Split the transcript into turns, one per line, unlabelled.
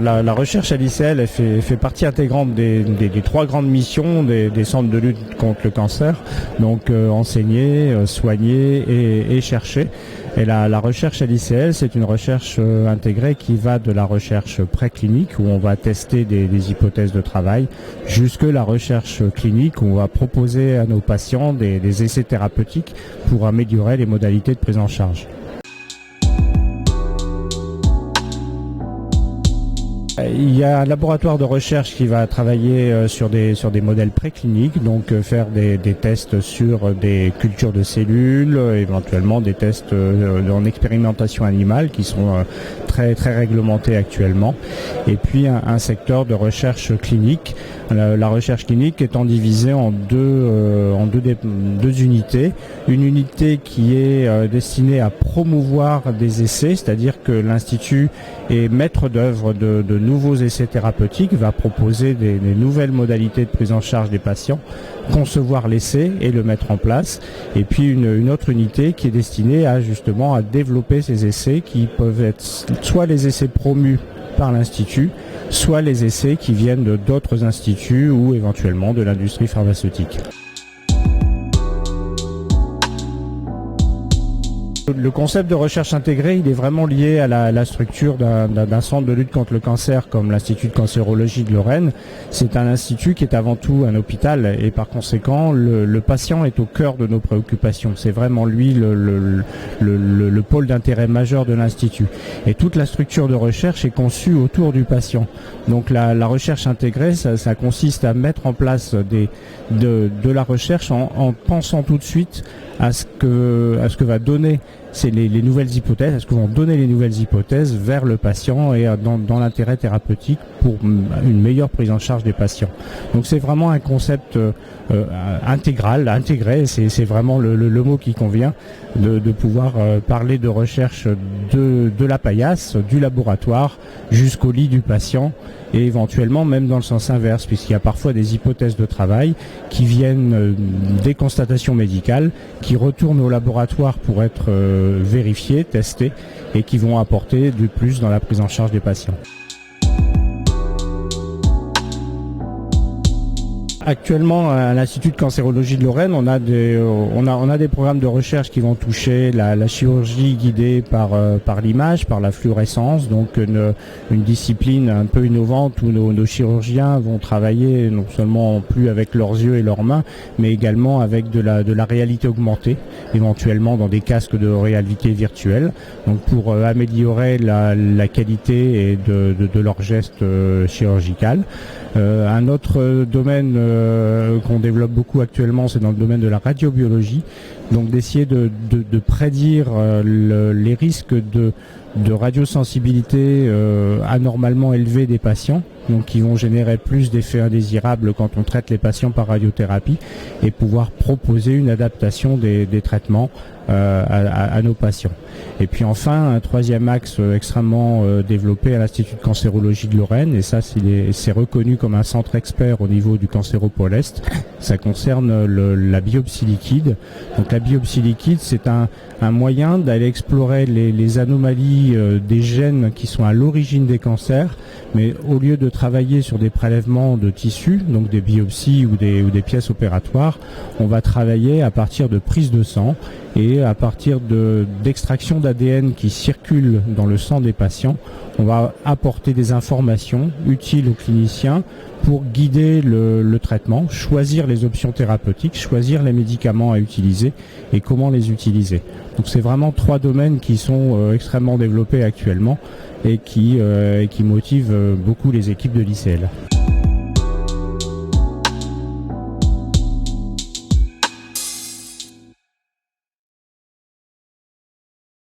La recherche à l'ICL elle fait partie intégrante des trois grandes missions des centres de lutte contre le cancer, donc enseigner, soigner et chercher. Et la recherche à l'ICL, c'est une recherche intégrée qui va de la recherche préclinique, où on va tester des hypothèses de travail, jusque la recherche clinique, où on va proposer à nos patients des essais thérapeutiques pour améliorer les modalités de prise en charge. Il y a un laboratoire de recherche qui va travailler sur des modèles précliniques, donc faire des tests sur des cultures de cellules, éventuellement des tests en expérimentation animale qui sont très réglementés actuellement. Et puis un secteur de recherche clinique. La recherche clinique étant divisée en deux unités. Une unité qui est destinée à promouvoir des essais, c'est-à-dire que l'Institut est maître d'œuvre de nouveaux essais thérapeutiques, va proposer des nouvelles modalités de prise en charge des patients, concevoir l'essai et le mettre en place. Et puis une autre unité qui est destinée justement à développer ces essais qui peuvent être soit les essais promus par l'Institut, soit les essais qui viennent d'autres instituts ou éventuellement de l'industrie pharmaceutique. Le concept de recherche intégrée, il est vraiment lié à la structure d'un centre de lutte contre le cancer comme l'Institut de cancérologie de Lorraine. C'est un institut qui est avant tout un hôpital et par conséquent, le patient est au cœur de nos préoccupations. C'est vraiment lui le pôle d'intérêt majeur de l'Institut. Et toute la structure de recherche est conçue autour du patient. Donc la recherche intégrée, ça consiste à mettre en place de la recherche en pensant tout de suite à ce que va donner les nouvelles hypothèses, à ce que vont donner les nouvelles hypothèses vers le patient et dans l'intérêt thérapeutique pour une meilleure prise en charge des patients. Donc c'est vraiment un concept intégré, c'est vraiment le mot qui convient de pouvoir parler de recherche de la paillasse, du laboratoire jusqu'au lit du patient et éventuellement même dans le sens inverse, puisqu'il y a parfois des hypothèses de travail qui viennent des constatations médicales, qui retournent au laboratoire pour être vérifiées, testées et qui vont apporter du plus dans la prise en charge des patients. Actuellement, à l'Institut de cancérologie de Lorraine, on a des programmes de recherche qui vont toucher la chirurgie guidée par l'image, par la fluorescence, donc une discipline un peu innovante où nos chirurgiens vont travailler non seulement plus avec leurs yeux et leurs mains, mais également avec de la réalité augmentée, éventuellement dans des casques de réalité virtuelle, donc pour améliorer la qualité et de leur geste chirurgical. Un autre domaine qu'on développe beaucoup actuellement, c'est dans le domaine de la radiobiologie, donc d'essayer de prédire les risques de radiosensibilité anormalement élevée des patients, donc qui vont générer plus d'effets indésirables quand on traite les patients par radiothérapie, et pouvoir proposer une adaptation des traitements à nos patients. Et puis enfin, un troisième axe extrêmement développé à l'Institut de cancérologie de Lorraine, et ça c'est reconnu comme un centre expert au niveau du cancéropôle Est, ça concerne la biopsie liquide. Donc la biopsie liquide, c'est un moyen d'aller explorer les anomalies des gènes qui sont à l'origine des cancers, mais au lieu de travailler sur des prélèvements de tissus, donc des biopsies ou des pièces opératoires, on va travailler à partir de prises de sang et à partir d'extraction d'ADN qui circulent dans le sang des patients. On va apporter des informations utiles aux cliniciens pour guider le traitement, choisir les options thérapeutiques, choisir les médicaments à utiliser et comment les utiliser. Donc c'est vraiment trois domaines qui sont extrêmement développés actuellement et qui motivent beaucoup les équipes de l'ICL.